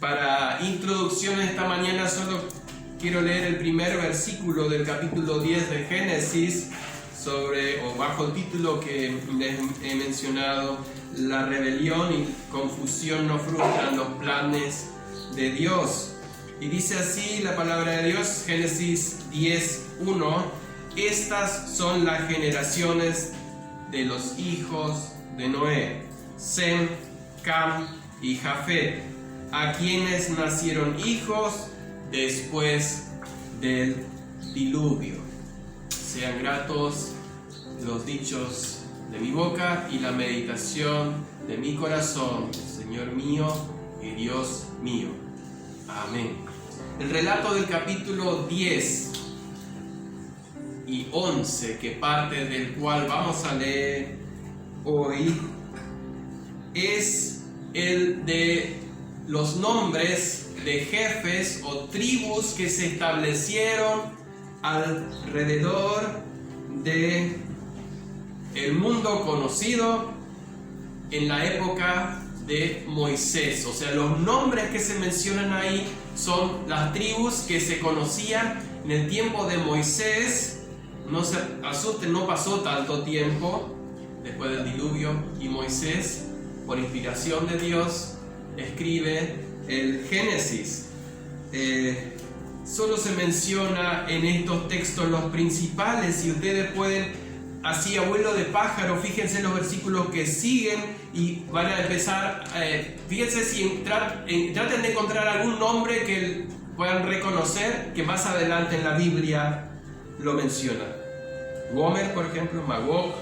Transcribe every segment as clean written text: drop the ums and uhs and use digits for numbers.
Para introducción esta mañana solo quiero leer el primer versículo del capítulo 10 de Génesis, bajo el título que les he mencionado: la rebelión y confusión no frustran los planes de Dios. Y dice así la palabra de Dios, Génesis 10:1: estas son las generaciones de los hijos de Noé, Sem, Cam y Jafet, a quienes nacieron hijos después del diluvio. Sean gratos los dichos de mi boca y la meditación de mi corazón, Señor mío y Dios mío. Amén. El relato del capítulo 10 y 11, que parte del cual vamos a leer hoy, es el de los nombres de jefes o tribus que se establecieron alrededor de el mundo conocido en la época de Moisés. O sea, los nombres que se mencionan ahí son las tribus que se conocían en el tiempo de Moisés. No se asusten, no pasó tanto tiempo después del diluvio, y Moisés, por inspiración de Dios, escribe el Génesis. Solo se menciona en estos textos los principales, y ustedes pueden, así a vuelo de pájaro, fíjense en los versículos que siguen y van a empezar, fíjense si traten de encontrar algún nombre que puedan reconocer, que más adelante en la Biblia lo menciona. Gomer, por ejemplo, Magog,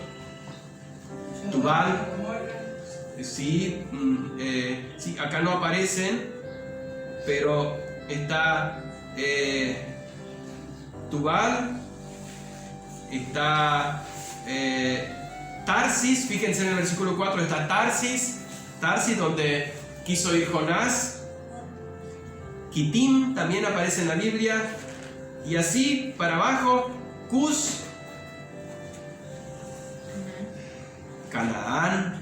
Tubal. Sí, acá no aparecen, pero está Tubal, está Tarsis. Fíjense en el versículo 4, está Tarsis, donde quiso ir Jonás. Kitim también aparece en la Biblia, y así para abajo, Cus, Canaán,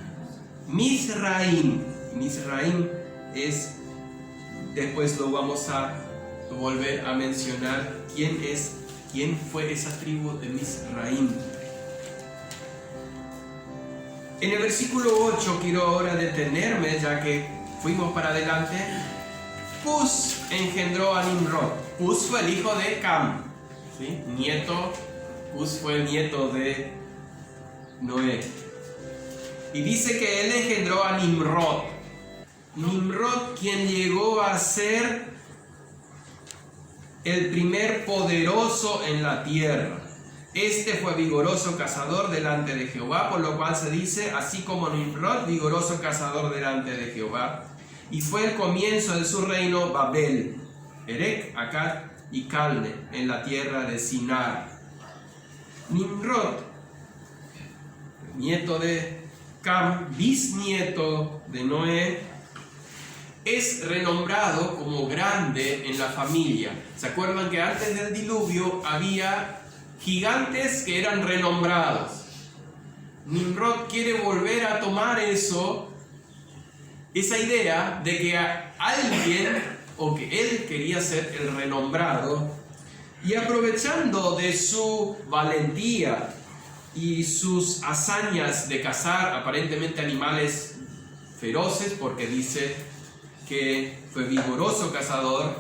Mizraim es, después lo vamos a volver a mencionar, quién fue esa tribu de Mizraim. En el versículo 8 quiero ahora detenerme, ya que fuimos para adelante. Cus engendró a Nimrod. Cus fue el hijo de Cam, ¿sí? Cus fue el nieto de Noé. Y dice que él engendró a Nimrod. Nimrod, quien llegó a ser el primer poderoso en la tierra. Este fue vigoroso cazador delante de Jehová, por lo cual se dice, así como Nimrod, vigoroso cazador delante de Jehová. Y fue el comienzo de su reino Babel, Erech, Akkad y Calne, en la tierra de Sinar. Nimrod, nieto de Cam, bisnieto de Noé, es renombrado como grande en la familia. ¿Se acuerdan que antes del diluvio había gigantes que eran renombrados? Nimrod quiere volver a tomar esa idea de que alguien, o que él quería ser el renombrado, y aprovechando de su valentía y sus hazañas de cazar aparentemente animales feroces, porque dice que fue vigoroso cazador,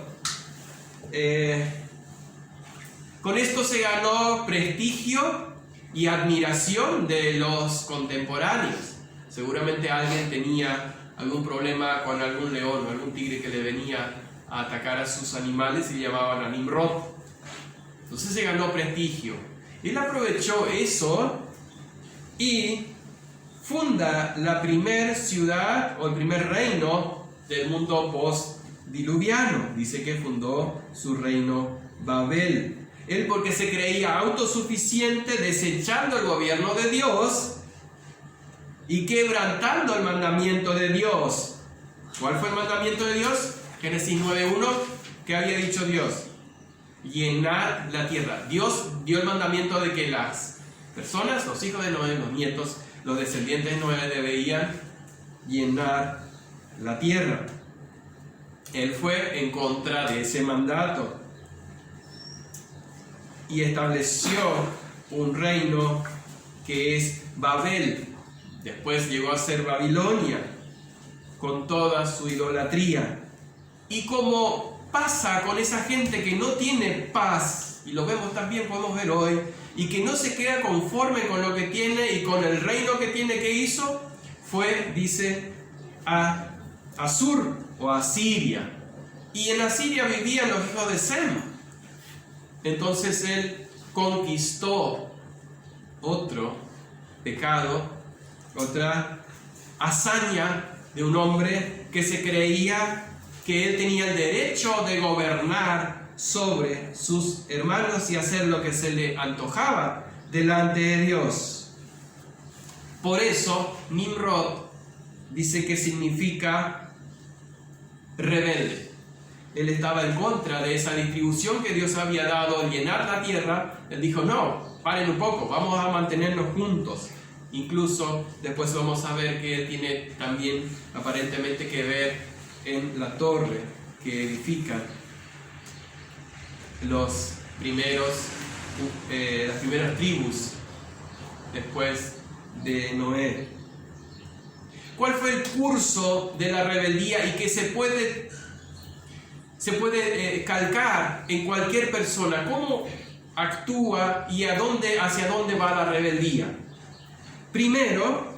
con esto se ganó prestigio y admiración de los contemporáneos. Seguramente alguien tenía algún problema con algún león o algún tigre que le venía a atacar a sus animales y le llamaban a Nimrod. Entonces se ganó prestigio. Él aprovechó eso y funda la primer ciudad o el primer reino del mundo post-diluviano. Dice que fundó su reino Babel. Él, porque se creía autosuficiente, desechando el gobierno de Dios y quebrantando el mandamiento de Dios. ¿Cuál fue el mandamiento de Dios? Génesis 9:1. ¿Qué había dicho Dios? Llenar la tierra. Dios dio el mandamiento de que las personas, los hijos de Noé, los nietos, los descendientes de Noé, debían llenar la tierra. Él fue en contra de ese mandato y estableció un reino que es Babel. Después llegó a ser Babilonia, con toda su idolatría. Y como pasa con esa gente que no tiene paz, y lo vemos también, podemos ver hoy, y que no se queda conforme con lo que tiene y con el reino que tiene, que hizo, fue, dice, a Asur o Asiria. Y en Asiria vivían los hijos de Sem. Entonces él conquistó otro pecado, otra hazaña de un hombre que se creía que él tenía el derecho de gobernar sobre sus hermanos y hacer lo que se le antojaba delante de Dios. Por eso Nimrod dice que significa rebelde. Él estaba en contra de esa distribución que Dios había dado al llenar la tierra. Él dijo, no, paren un poco, vamos a mantenernos juntos. Incluso después vamos a ver que él tiene también aparentemente que ver en la torre que edifican las primeras tribus después de Noé. ¿Cuál fue el curso de la rebeldía y que se puede calcar en cualquier persona? ¿Cómo actúa y hacia dónde va la rebeldía? Primero,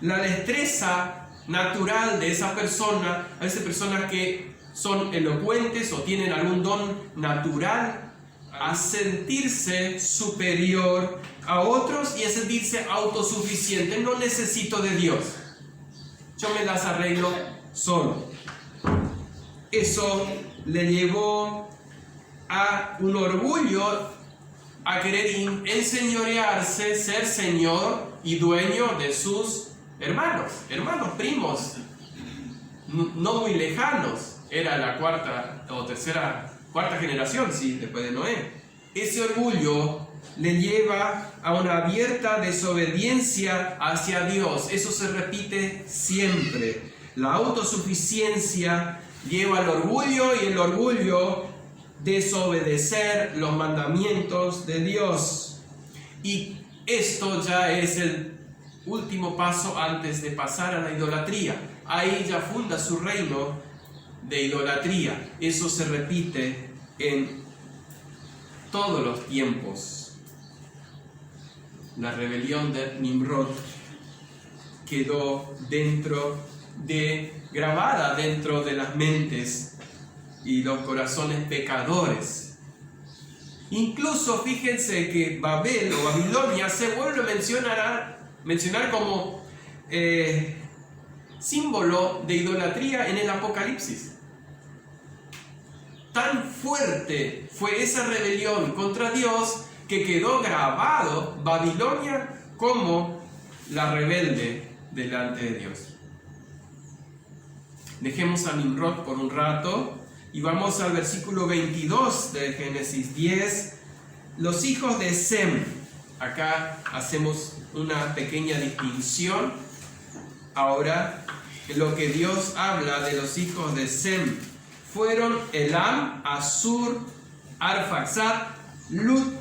la destreza natural de esa persona, a esas personas que son elocuentes o tienen algún don natural, a sentirse superior a otros y a sentirse autosuficiente. No necesito de Dios, yo me las arreglo solo. Eso le llevó a un orgullo, a querer enseñorearse, ser señor y dueño de sus hermanos, primos, no muy lejanos. Era la cuarta generación, sí, después de Noé. Ese orgullo le lleva a una abierta desobediencia hacia Dios. Eso se repite siempre. La autosuficiencia lleva al orgullo y el orgullo desobedecer los mandamientos de Dios. Y esto ya es el último paso antes de pasar a la idolatría. Ahí ya funda su reino de idolatría. Eso se repite en todos los tiempos. La rebelión de Nimrod quedó grabada dentro de las mentes y los corazones pecadores. Incluso fíjense que Babel o Babilonia se vuelve a mencionar como símbolo de idolatría en el Apocalipsis. Tan fuerte fue esa rebelión contra Dios que quedó grabado Babilonia como la rebelde delante de Dios. Dejemos a Nimrod por un rato y vamos al versículo 22 de Génesis 10. Los hijos de Sem. Acá hacemos una pequeña distinción. Ahora, lo que Dios habla de los hijos de Sem fueron Elam, Asur, Arfaxad, Lut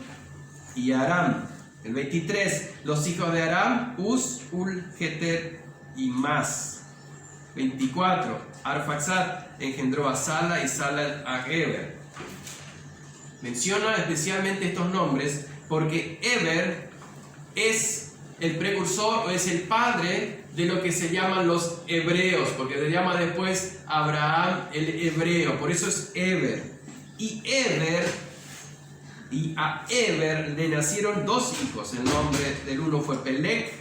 y Aram. El 23, los hijos de Aram, Uz, Ul, Geter y Mas. 24, Arfaxad engendró a Sala y Sala a Eber. Menciona especialmente estos nombres porque Eber es el precursor o es el padre de lo que se llaman los hebreos, porque se llama después Abraham el hebreo, por eso es Eber. Y a Eber le nacieron dos hijos. El nombre del uno fue Peleg,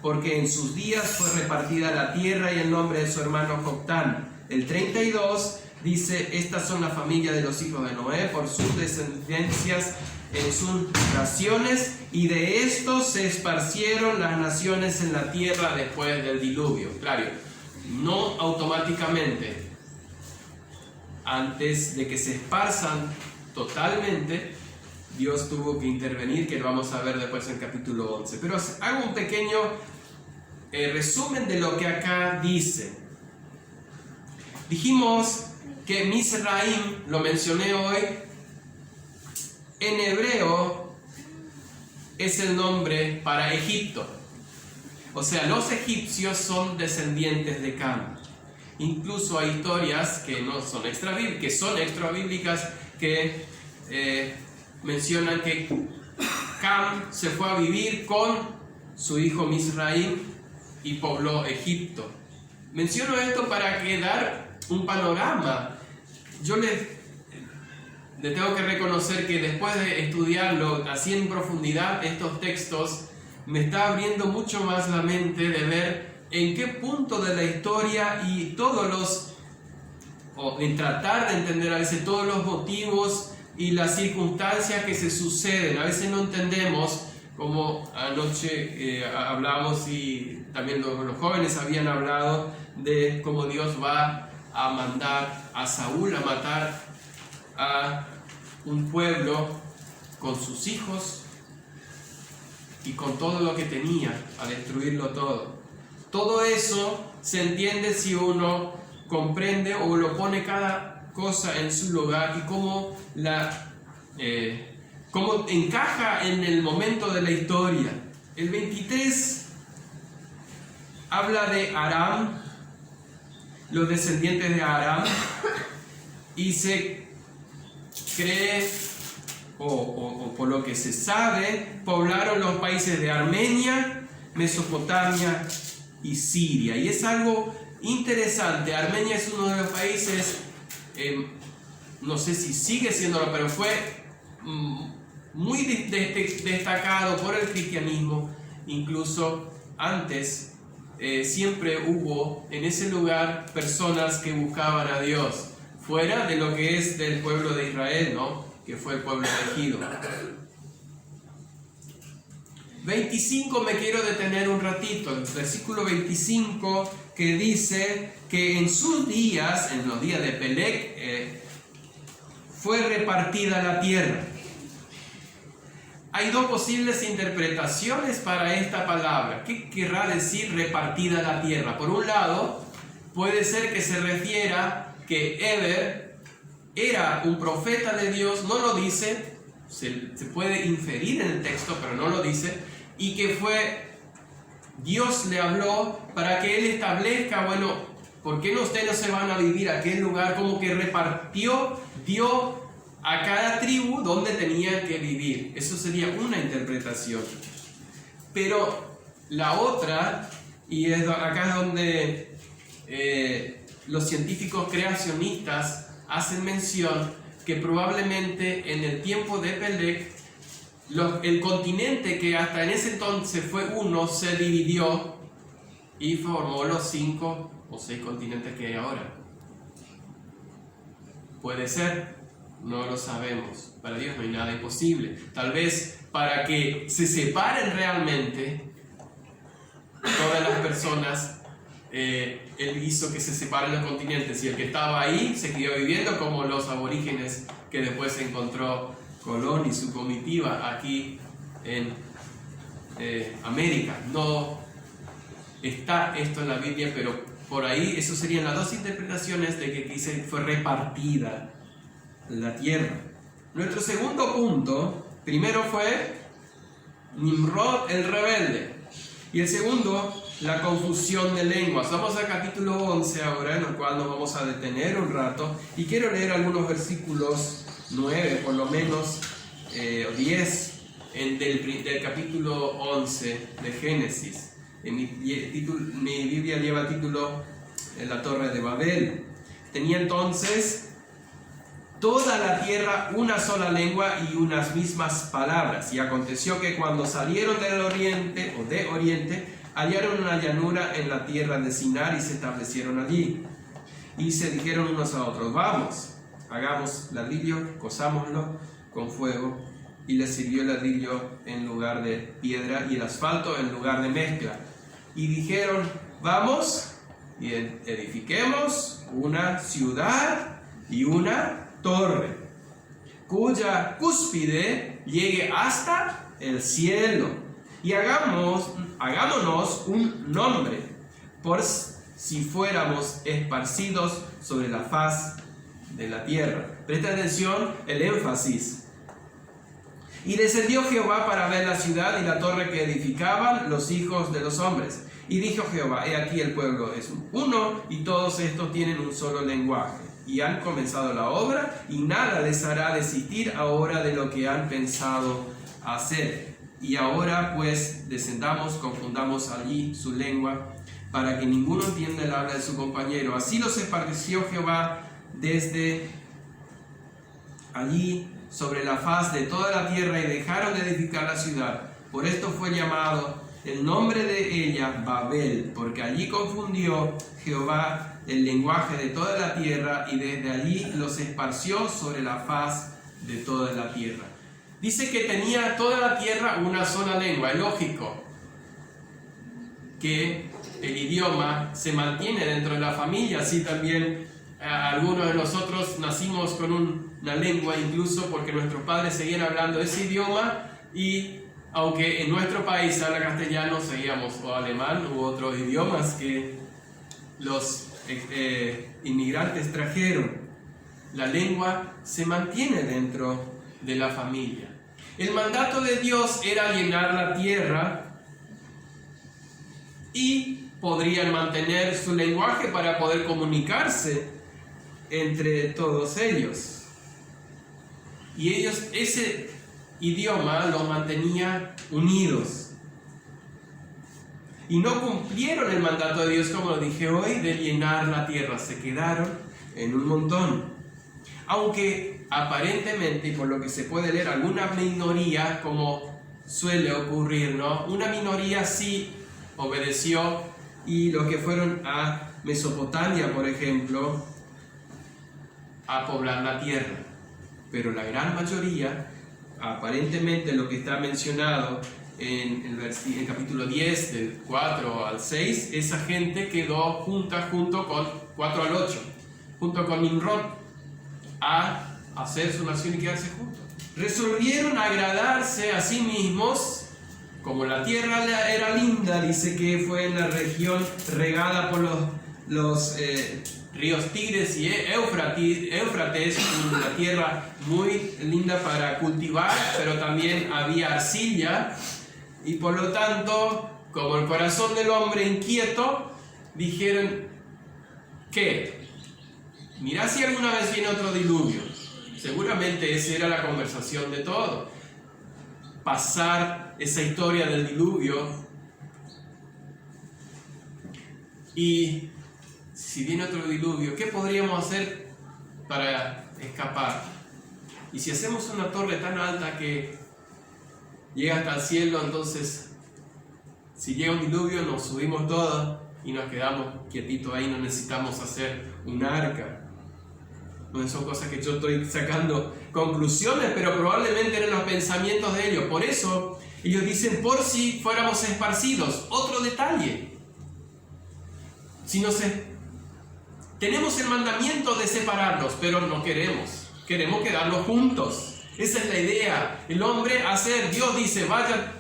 porque en sus días fue repartida la tierra, y el nombre de su hermano Joctán. El 32 dice: estas son las familias de los hijos de Noé por sus descendencias en sus naciones, y de estos se esparcieron las naciones en la tierra después del diluvio. Claro, no automáticamente, antes de que se esparzan totalmente, Dios tuvo que intervenir, que lo vamos a ver después en el capítulo 11. Pero hago un pequeño resumen de lo que acá dice. Dijimos que Mizraim, lo mencioné hoy, en hebreo es el nombre para Egipto. O sea, los egipcios son descendientes de Cam. Incluso hay historias que no son extrabíblicas que mencionan que Cam se fue a vivir con su hijo Mizraim y pobló Egipto. Menciono esto para dar un panorama. Yo le tengo que reconocer que después de estudiarlo así en profundidad, estos textos, me está abriendo mucho más la mente de ver en qué punto de la historia y en tratar de entender a veces todos los motivos y las circunstancias que se suceden. A veces no entendemos, como anoche hablamos y también los jóvenes habían hablado de cómo Dios va a mandar a Saúl a matar a un pueblo con sus hijos y con todo lo que tenía, a destruirlo todo. Todo eso se entiende si uno comprende o lo pone cada cosa en su lugar y cómo encaja en el momento de la historia. El 23 habla de Aram, los descendientes de Aram, y se cree, o por lo que se sabe, poblaron los países de Armenia, Mesopotamia y Siria. Y es algo interesante. Armenia es uno de los países, no sé si sigue siéndolo, pero fue muy destacado por el cristianismo. Incluso antes siempre hubo en ese lugar personas que buscaban a Dios, fuera de lo que es del pueblo de Israel, ¿no?, que fue el pueblo elegido. 25 me quiero detener un ratito, el versículo 25, que dice que en sus días, en los días de Pelec, fue repartida la tierra. Hay dos posibles interpretaciones para esta palabra. ¿Qué querrá decir repartida la tierra? Por un lado, puede ser que se refiera que Eber era un profeta de Dios, no lo dice, se puede inferir en el texto, pero no lo dice, y que Dios le habló para que él establezca, bueno, ¿por qué ustedes no se van a vivir a aquel lugar? Como que dio a cada tribu donde tenían que vivir. Eso sería una interpretación. Pero la otra, y es acá donde los científicos creacionistas hacen mención que probablemente en el tiempo de Pelec, el continente que hasta en ese entonces fue uno, se dividió y formó los 5 o 6 continentes que hay ahora. Puede ser, no lo sabemos. Para Dios no hay nada imposible. Tal vez para que se separen realmente todas las personas, Él hizo que se separen los continentes, y el que estaba ahí se quedó viviendo como los aborígenes que después encontró Colón y su comitiva aquí en América. No está esto en la Biblia, pero por ahí eso serían las dos interpretaciones de que dice fue repartida la tierra. Nuestro segundo punto, primero fue Nimrod el rebelde, y el segundo, la confusión de lenguas. Vamos al capítulo 11 ahora, en el cual nos vamos a detener un rato, y quiero leer algunos versículos 9, por lo menos, o 10, del capítulo 11 de Génesis. Mi Biblia lleva el título La Torre de Babel. Tenía entonces toda la tierra una sola lengua y unas mismas palabras. Y aconteció que cuando salieron del oriente, o de oriente, hallaron una llanura en la tierra de Sinar y se establecieron allí. Y se dijeron unos a otros: vamos, hagamos ladrillo, cosámoslo con fuego. Y les sirvió el ladrillo en lugar de piedra y el asfalto en lugar de mezcla. Y dijeron: vamos y edifiquemos una ciudad y una torre, cuya cúspide llegue hasta el cielo, y hagámonos un nombre, por si fuéramos esparcidos sobre la faz de la tierra. Presta atención el énfasis. Y descendió Jehová para ver la ciudad y la torre que edificaban los hijos de los hombres. Y dijo Jehová, he aquí el pueblo es uno, y todos estos tienen un solo lenguaje. Y han comenzado la obra, y nada les hará desistir ahora de lo que han pensado hacer. Y ahora pues descendamos, confundamos allí su lengua, para que ninguno entienda el habla de su compañero. Así los esparció Jehová desde allí sobre la faz de toda la tierra, y dejaron de edificar la ciudad. Por esto fue llamado el nombre de ella Babel, porque allí confundió Jehová el lenguaje de toda la tierra, y desde allí los esparció sobre la faz de toda la tierra. Dice que tenía toda la tierra una sola lengua. Es lógico que el idioma se mantiene dentro de la familia. Así también algunos de nosotros nacimos con una lengua, incluso porque nuestros padres seguían hablando ese idioma, y aunque en nuestro país se habla castellano, seguíamos o alemán u otros idiomas que los inmigrantes trajeron. La lengua se mantiene dentro de la familia. El mandato de Dios era llenar la tierra, y podrían mantener su lenguaje para poder comunicarse entre todos ellos. Y ellos, ese idioma los mantenía unidos. Y no cumplieron el mandato de Dios, como lo dije hoy, de llenar la tierra. Se quedaron en un montón. Aunque aparentemente, y por lo que se puede leer, alguna minoría, como suele ocurrir, ¿no? Una minoría sí obedeció, y los que fueron a Mesopotamia, por ejemplo, a poblar la tierra. Pero la gran mayoría, aparentemente lo que está mencionado en el capítulo 10, del 4 al 6, esa gente quedó junto con 4 al 8, junto con Nimrod, a hacer su nación y quedarse juntos. Resolvieron agradarse a sí mismos. Como la tierra era linda, dice que fue en la región regada por los ríos Tigres y Éufrates, una tierra muy linda para cultivar, pero también había arcilla, y por lo tanto, como el corazón del hombre inquieto, dijeron que, mirá si alguna vez viene otro diluvio. Seguramente esa era la conversación de todo. Pasar esa historia del diluvio, y si viene otro diluvio, ¿qué podríamos hacer para escapar? Y si hacemos una torre tan alta que llega hasta el cielo, entonces si llega un diluvio nos subimos todos y nos quedamos quietitos ahí, no necesitamos hacer un arca. No son cosas que yo estoy sacando conclusiones, pero probablemente eran los pensamientos de ellos. Por eso ellos dicen, por si fuéramos esparcidos. Otro detalle: si tenemos el mandamiento de separarnos, pero no queremos quedarnos juntos. Esa es la idea. El hombre Dios dice, vayan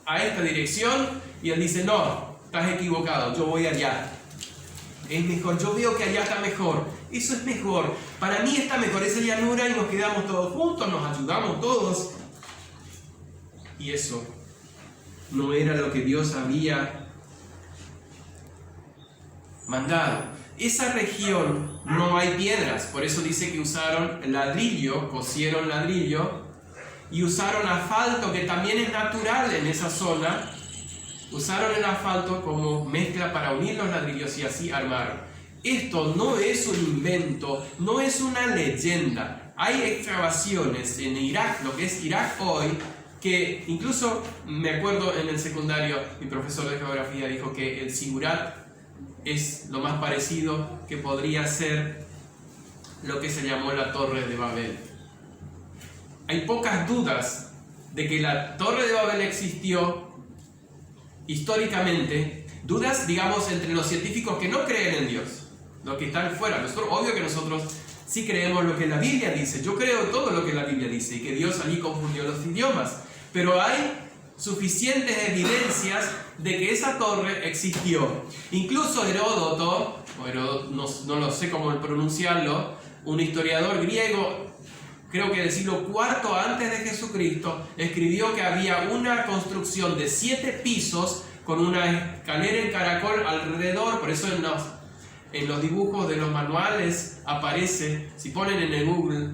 a esta dirección, y él dice, no, estás equivocado, yo voy allá. Es mejor, yo veo que allá está mejor. Eso es mejor. Para mí está mejor esa llanura, y nos quedamos todos juntos, nos ayudamos todos. Y eso no era lo que Dios había mandado. Esa región no hay piedras, por eso dice que usaron ladrillo, cosieron ladrillo, y usaron asfalto, que también es natural en esa zona. Usaron el asfalto como mezcla para unir los ladrillos, y así armaron. Esto no es un invento, no es una leyenda. Hay excavaciones en Irak, lo que es Irak hoy, que incluso me acuerdo en el secundario, mi profesor de geografía dijo que el Sigurat es lo más parecido que podría ser lo que se llamó la Torre de Babel. Hay pocas dudas de que la Torre de Babel existió históricamente, dudas, digamos, entre los científicos que no creen en Dios, los que están fuera. Obvio que nosotros sí creemos lo que la Biblia dice. Yo creo todo lo que la Biblia dice, y que Dios allí confundió los idiomas. Pero hay suficientes evidencias de que esa torre existió. Incluso Heródoto, no lo sé cómo pronunciarlo, un historiador griego, creo que del siglo IV antes de Jesucristo, escribió que había una construcción de 7 pisos con una escalera en caracol alrededor. Por eso en los dibujos de los manuales aparece, si ponen en el Google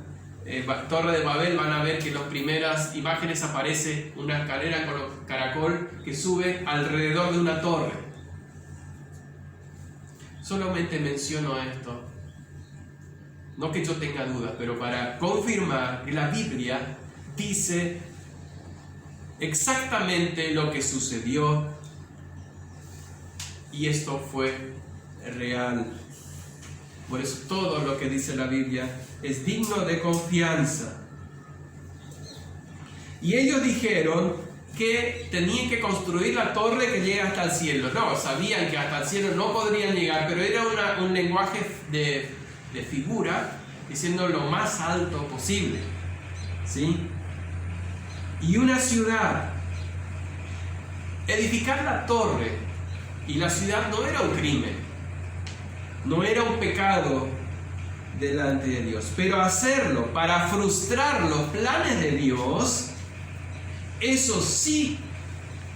Torre de Babel, van a ver que en las primeras imágenes aparece una escalera con caracol que sube alrededor de una torre. Solamente menciono esto, no que yo tenga dudas, pero para confirmar que la Biblia dice exactamente lo que sucedió, y esto fue real. Por eso todo lo que dice la Biblia es digno de confianza. Y ellos dijeron que tenían que construir la torre que llega hasta el cielo. No, sabían que hasta el cielo no podrían llegar, pero era un lenguaje de figura, diciendo lo más alto posible, ¿sí? Y una ciudad, edificar la torre y la ciudad no era un crimen, no era un pecado delante de Dios, pero hacerlo para frustrar los planes de Dios, eso sí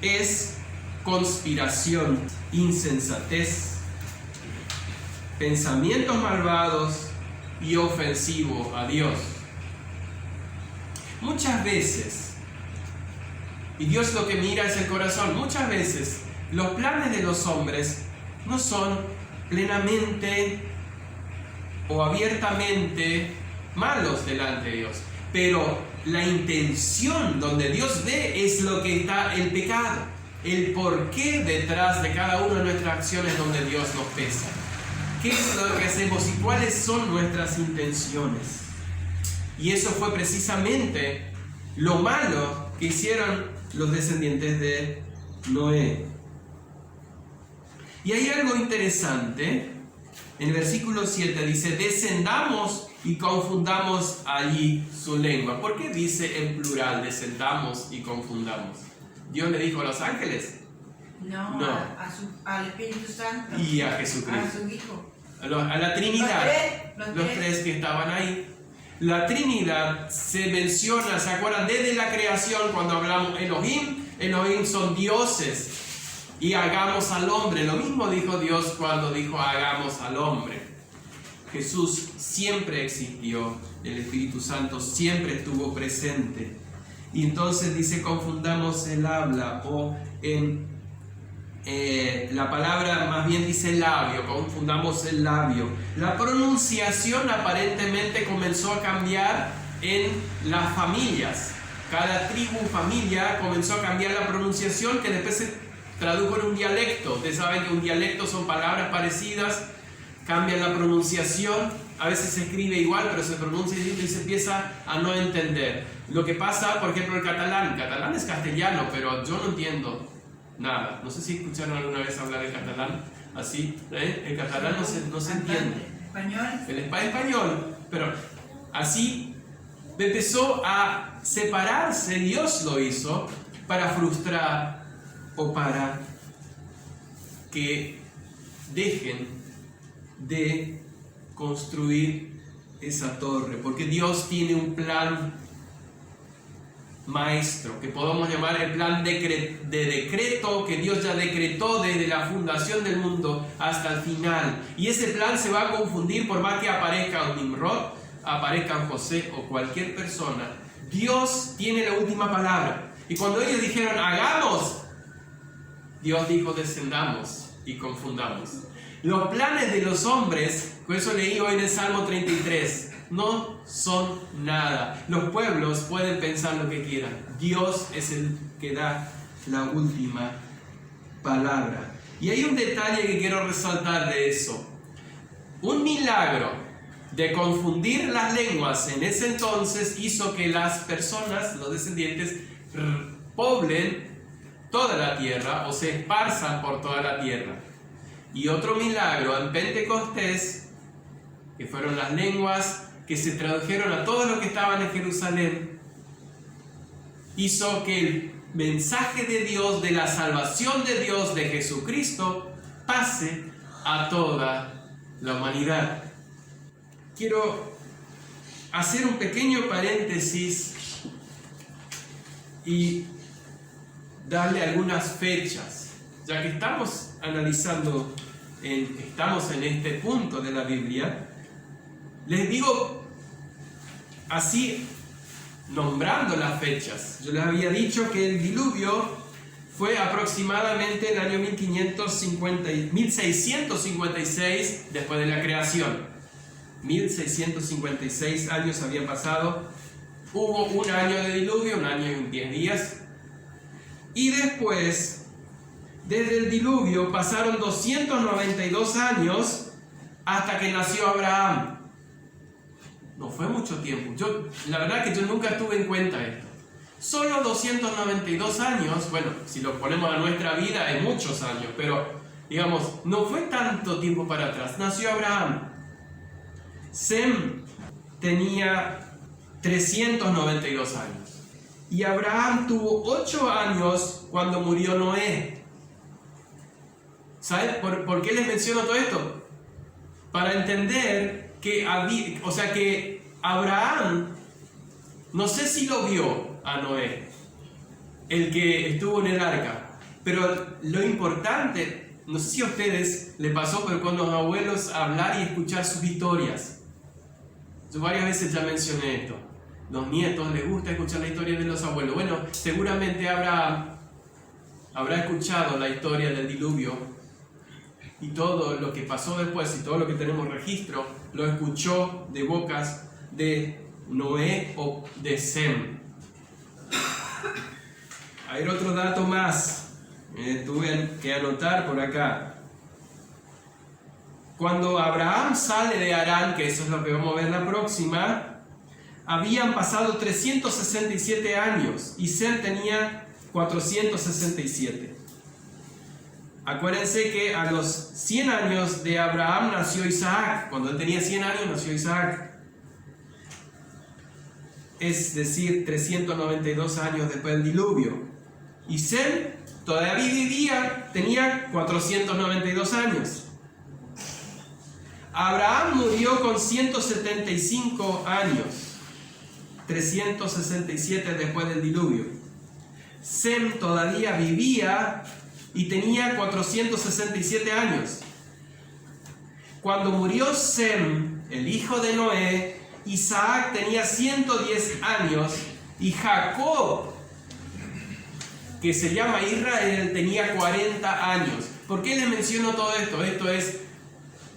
es conspiración, insensatez, pensamientos malvados y ofensivos a Dios. Muchas veces, y Dios lo que mira es el corazón, muchas veces los planes de los hombres no son plenamente o abiertamente malos delante de Dios, pero la intención donde Dios ve es lo que está el pecado, el porqué detrás de cada una de nuestras acciones donde Dios nos pesa. ¿Qué es lo que hacemos y cuáles son nuestras intenciones? Y eso fue precisamente lo malo que hicieron los descendientes de Noé. Y hay algo interesante. En el versículo 7 dice: descendamos y confundamos allí su lengua. ¿Por qué dice en plural descendamos y confundamos? ¿Dios le dijo a los ángeles? No. Al Espíritu Santo. Y a Jesucristo. A su Hijo. A la Trinidad. Los tres que estaban ahí. La Trinidad se menciona, ¿se acuerdan? Desde la creación, cuando hablamos Elohim son dioses. Y hagamos al hombre. Lo mismo dijo Dios cuando dijo hagamos al hombre. Jesús siempre existió. El Espíritu Santo siempre estuvo presente. Y entonces dice confundamos el habla, o en la palabra más bien dice labio, confundamos el labio. La pronunciación aparentemente comenzó a cambiar en las familias. Cada tribu, familia comenzó a cambiar la pronunciación, que después se tradujo en un dialecto. Ustedes saben que un dialecto son palabras parecidas, cambian la pronunciación, a veces se escribe igual, pero se pronuncia distinto y se empieza a no entender. Lo que pasa, por ejemplo, el catalán. El catalán es castellano, pero yo no entiendo nada. No sé si escucharon alguna vez hablar el catalán así. El catalán no se entiende. El español, pero así empezó a separarse. Dios lo hizo para frustrar o para que dejen de construir esa torre, porque Dios tiene un plan maestro, que podemos llamar el plan de decreto, que Dios ya decretó desde la fundación del mundo hasta el final, y ese plan se va a confundir por más que aparezca un Nimrod, aparezca un José o cualquier persona. Dios tiene la última palabra, y cuando ellos dijeron hagamos, Dios dijo descendamos y confundamos. Los planes de los hombres, por eso leí hoy en el Salmo 33, no son nada. Los pueblos pueden pensar lo que quieran. Dios es el que da la última palabra. Y hay un detalle que quiero resaltar de eso. Un milagro de confundir las lenguas en ese entonces hizo que las personas, los descendientes, poblen toda la tierra o se esparzan por toda la tierra. Y otro milagro en Pentecostés, que fueron las lenguas que se tradujeron a todos los que estaban en Jerusalén, hizo que el mensaje de Dios, de la salvación de Dios, de Jesucristo, pase a toda la humanidad. Quiero hacer un pequeño paréntesis y darle algunas fechas, ya que estamos analizando, estamos en este punto de la Biblia. Les digo así, nombrando las fechas. Yo les había dicho que el diluvio fue aproximadamente el año 1656 después de la creación. 1656 años habían pasado. Hubo un año de diluvio, un año y 10 días. Y después, desde el diluvio, pasaron 292 años hasta que nació Abraham. No fue mucho tiempo. La verdad que yo nunca tuve en cuenta esto. Solo 292 años, bueno, si lo ponemos a nuestra vida, es muchos años, pero digamos, no fue tanto tiempo para atrás. Nació Abraham. Sem tenía 392 años. Y Abraham tuvo 8 años cuando murió Noé. ¿Saben por qué les menciono todo esto? Para entender que Abraham, no sé si lo vio a Noé, el que estuvo en el arca, pero lo importante, no sé si a ustedes les pasó, pero con los abuelos hablar y escuchar sus historias. Yo varias veces ya mencioné esto. Los nietos les gusta escuchar la historia de los abuelos. Bueno, seguramente habrá escuchado la historia del diluvio y todo lo que pasó después y todo lo que tenemos registro, lo escuchó de bocas de Noé o de Sem. Hay otro dato más, tuve que anotar por acá. Cuando Abraham sale de Harán, que eso es lo que vamos a ver la próxima, habían pasado 367 años y Sem tenía 467. Acuérdense que a los 100 años de Abraham nació Isaac. Cuando él tenía 100 años nació Isaac. Es decir, 392 años después del diluvio. Y Sem todavía vivía, tenía 492 años. Abraham murió con 175 años, 367 después del diluvio. Sem todavía vivía y tenía 467 años. Cuando murió Sem, el hijo de Noé, Isaac tenía 110 años y Jacob, que se llama Israel, tenía 40 años. ¿Por qué les menciono todo esto? Esto es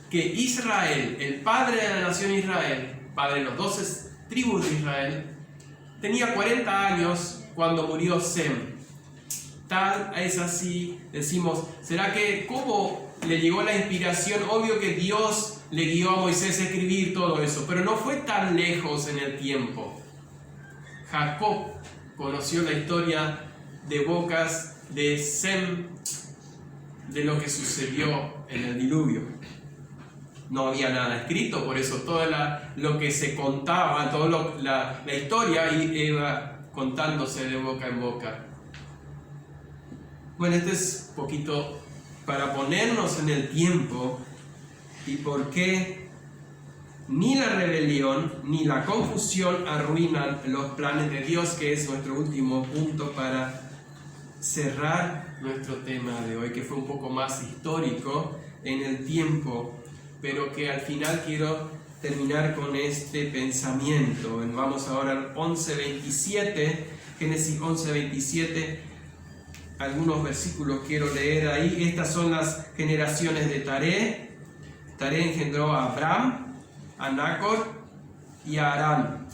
que Israel, el padre de la nación Israel, padre de los 12 tribus de Israel, tenía 40 años cuando murió Sem. Tal es así, decimos, ¿será que cómo le llegó la inspiración? Obvio que Dios le guió a Moisés a escribir todo eso, pero no fue tan lejos en el tiempo. Jacob conoció la historia de bocas de Sem, de lo que sucedió en el diluvio. No había nada escrito, por eso todo lo que se contaba, toda la historia iba contándose de boca en boca. Bueno, este es un poquito para ponernos en el tiempo y por qué ni la rebelión ni la confusión arruinan los planes de Dios, que es nuestro último punto para cerrar nuestro tema de hoy, que fue un poco más histórico en el tiempo, pero que al final quiero terminar con este pensamiento. Vamos ahora al 11:27, Génesis 11:27. Algunos versículos quiero leer ahí. Estas son las generaciones de Taré. Taré engendró a Abram, a Nacor y a Harán.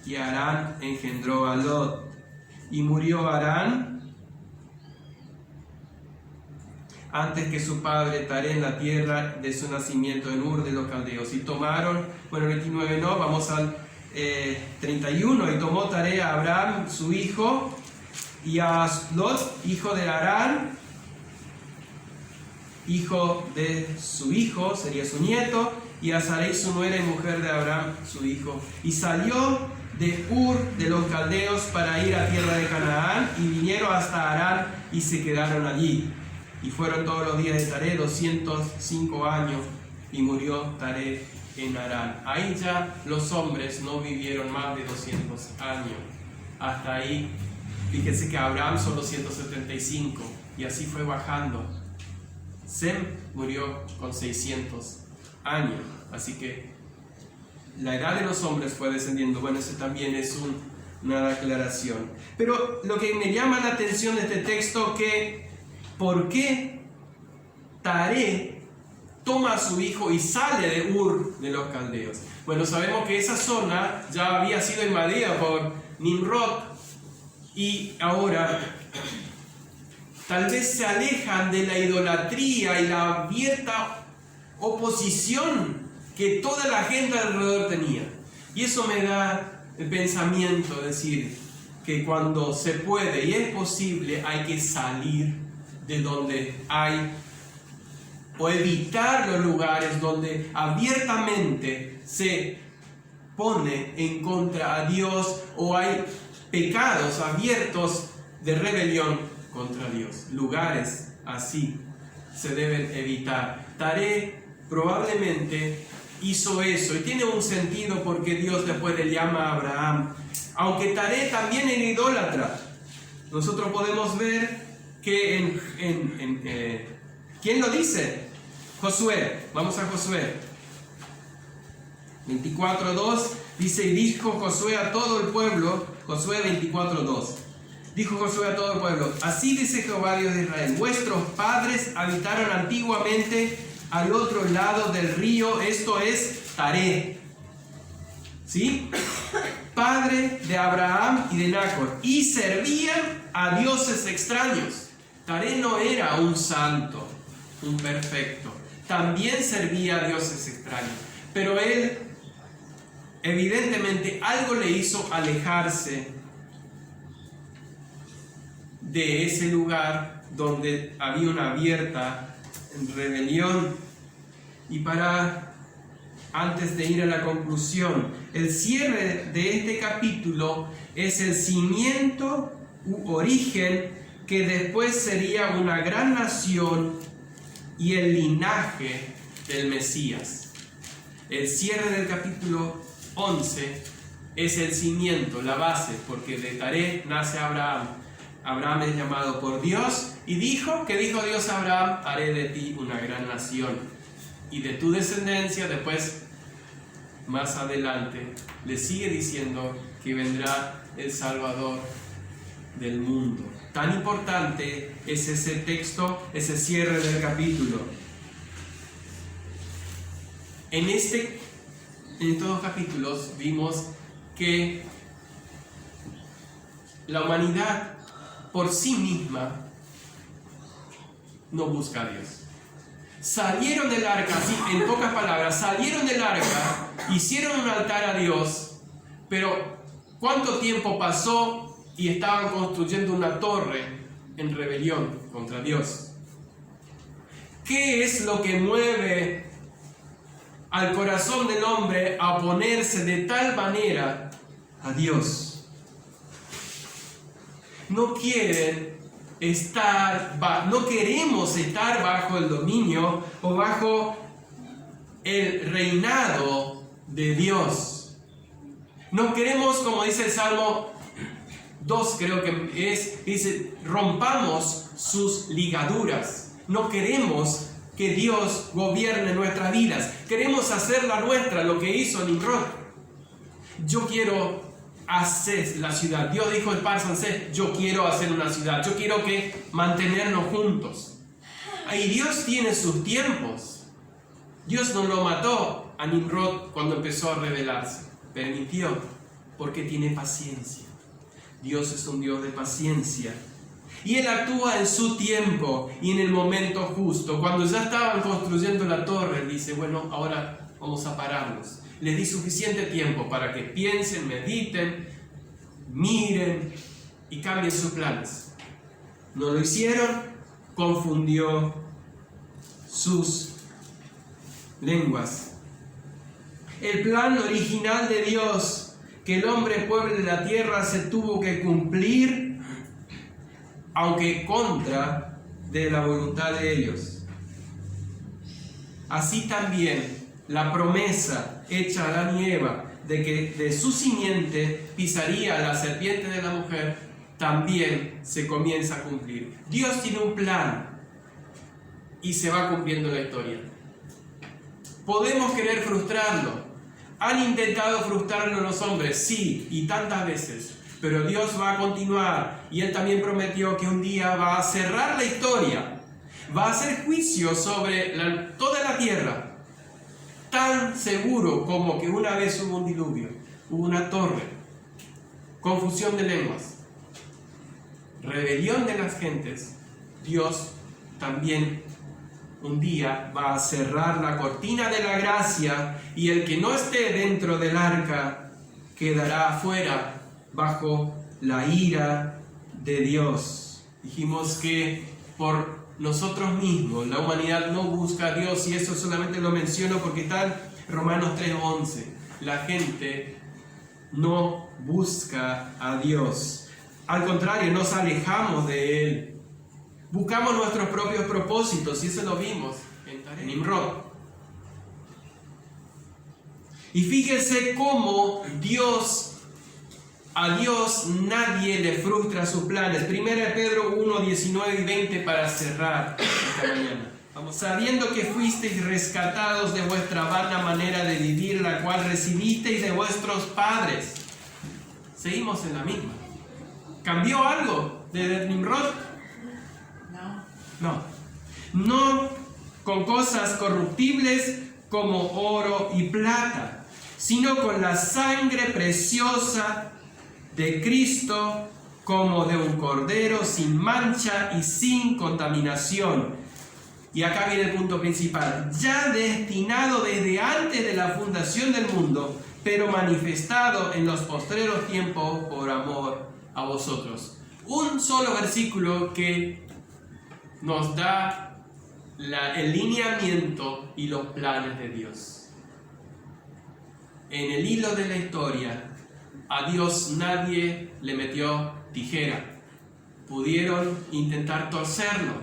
Y Harán engendró a Lot. Y murió Harán antes que su padre Taré en la tierra de su nacimiento en Ur de los Caldeos. Y tomaron, bueno, 29 no, vamos al 31. Y tomó Taré a Abram su hijo, y a Lot, hijo de Harán, hijo de su hijo, sería su nieto, y a Sarai su nuera y mujer de Abraham su hijo. Y salió de Ur de los Caldeos para ir a tierra de Canaán, y vinieron hasta Harán y se quedaron allí. Y fueron todos los días de Taré 205 años, y murió Taré en Harán. Ahí ya los hombres no vivieron más de 200 años. Hasta ahí, fíjense que Abraham solo 175 y así fue bajando. Sem murió con 600 años, así que la edad de los hombres fue descendiendo. Bueno, eso también es una aclaración. Pero lo que me llama la atención de este texto que ¿por qué Taré toma a su hijo y sale de Ur de los Caldeos? Bueno, sabemos que esa zona ya había sido invadida por Nimrod y ahora tal vez se alejan de la idolatría y la abierta oposición que toda la gente alrededor tenía. Y eso me da el pensamiento, decir, que cuando se puede y es posible hay que salir de donde hay o evitar los lugares donde abiertamente se pone en contra a Dios o hay pecados abiertos de rebelión contra Dios. Lugares así se deben evitar. Taré probablemente hizo eso y tiene un sentido porque Dios después le llama a Abraham. Aunque Taré también era idólatra, nosotros podemos ver que ¿quién lo dice? Josué. Vamos a Josué 24:2 dice: y dijo Josué a todo el pueblo. Josué 24:2 dijo Josué a todo el pueblo: así dice Jehová Dios de Israel, vuestros padres habitaron antiguamente al otro lado del río, esto es Taré, ¿sí? Padre de Abraham y de Nacor, y servían a dioses extraños. Taré no era un santo, un perfecto, también servía a dioses extraños, pero él evidentemente algo le hizo alejarse de ese lugar donde había una abierta rebelión. Y antes de ir a la conclusión, el cierre de este capítulo es el cimiento u origen que después sería una gran nación y el linaje del Mesías. El cierre del capítulo 11 es el cimiento, la base, porque de Taré nace Abraham. Abraham es llamado por Dios y dijo Dios a Abraham: haré de ti una gran nación y de tu descendencia. Después, más adelante, le sigue diciendo que vendrá el Salvador del mundo. Tan importante es ese texto, ese cierre del capítulo. En estos dos capítulos vimos que la humanidad por sí misma no busca a Dios. Salieron del arca, así, en pocas palabras, salieron del arca, hicieron un altar a Dios, pero ¿cuánto tiempo pasó y estaban construyendo una torre en rebelión contra Dios? ¿Qué es lo que mueve al corazón del hombre a oponerse de tal manera a Dios? No queremos estar bajo el dominio o bajo el reinado de Dios. No queremos, como dice el Salmo 2, creo que dice, rompamos sus ligaduras. No queremos que Dios gobierne nuestras vidas. Queremos hacer la nuestra, lo que hizo Nimrod. Yo quiero hacer la ciudad. Dios dijo en Par Sancet: yo quiero hacer una ciudad. Yo quiero mantenernos juntos. Y Dios tiene sus tiempos. Dios no lo mató a Nimrod cuando empezó a rebelarse. Permitió, porque tiene paciencia. Dios es un Dios de paciencia. Y Él actúa en su tiempo y en el momento justo. Cuando ya estaban construyendo la torre, Él dice: bueno, ahora vamos a pararnos. Les di suficiente tiempo para que piensen, mediten, miren y cambien sus planes. No lo hicieron, confundió sus lenguas. El plan original de Dios, que el hombre pueble la tierra, se tuvo que cumplir, aunque contra de la voluntad de ellos. Así también la promesa hecha a Adán y Eva de que de su simiente pisaría la serpiente de la mujer, también se comienza a cumplir. Dios tiene un plan y se va cumpliendo la historia. Podemos querer frustrarlo. ¿Han intentado frustrarlo los hombres? Sí, y tantas veces. Pero Dios va a continuar y Él también prometió que un día va a cerrar la historia. Va a hacer juicio sobre toda la tierra. Tan seguro como que una vez hubo un diluvio, hubo una torre, confusión de lenguas, rebelión de las gentes. Dios también un día va a cerrar la cortina de la gracia y el que no esté dentro del arca quedará afuera bajo la ira de Dios. Dijimos que por nosotros mismos la humanidad no busca a Dios, y eso solamente lo menciono porque está en Romanos 3:11. La gente no busca a Dios. Al contrario, nos alejamos de Él. Buscamos nuestros propios propósitos, y eso lo vimos en Nimrod. Y fíjense cómo a Dios nadie le frustra sus planes. 1 Pedro 1, 19 y 20 para cerrar esta mañana. Vamos, sabiendo que fuisteis rescatados de vuestra vana manera de vivir, la cual recibisteis de vuestros padres. Seguimos en la misma. ¿Cambió algo de Nimrod? No con cosas corruptibles como oro y plata, sino con la sangre preciosa de Cristo, como de un cordero sin mancha y sin contaminación. Y acá viene el punto principal: ya destinado desde antes de la fundación del mundo, pero manifestado en los postreros tiempos por amor a vosotros. Un solo versículo que nos da el lineamiento y los planes de Dios. En el hilo de la historia, a Dios nadie le metió tijera. Pudieron intentar torcerlo,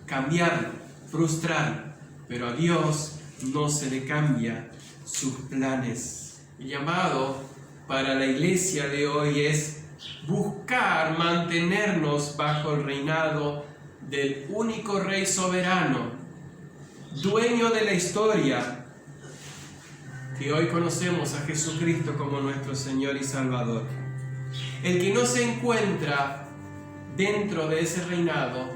cambiarlo, frustrarlo, pero a Dios no se le cambia sus planes. El llamado para la iglesia de hoy es buscar mantenernos bajo el reinado del único Rey soberano, dueño de la historia, que hoy conocemos a Jesucristo como nuestro Señor y Salvador. El que no se encuentra dentro de ese reinado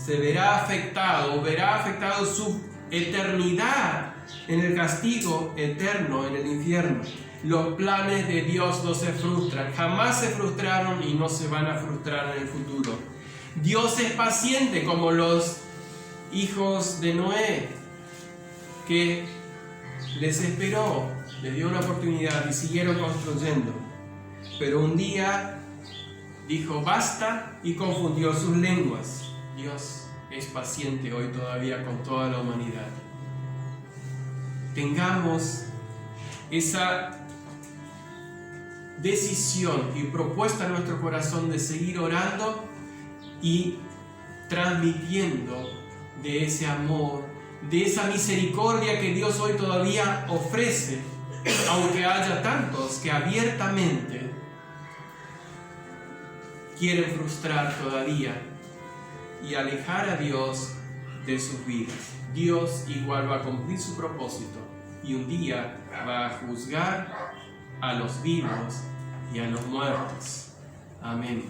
verá afectado su eternidad en el castigo eterno, en el infierno. Los planes de Dios no se frustran, jamás se frustraron y no se van a frustrar en el futuro. Dios es paciente, como los hijos de Noé, que les esperó, les dio una oportunidad y siguieron construyendo. Pero un día dijo basta y confundió sus lenguas. Dios es paciente hoy todavía con toda la humanidad. Tengamos esa decisión y propuesta en nuestro corazón de seguir orando y transmitiendo de ese amor, de esa misericordia que Dios hoy todavía ofrece, aunque haya tantos que abiertamente quieren frustrar todavía y alejar a Dios de sus vidas. Dios igual va a cumplir su propósito y un día va a juzgar a los vivos y a los muertos. Amén.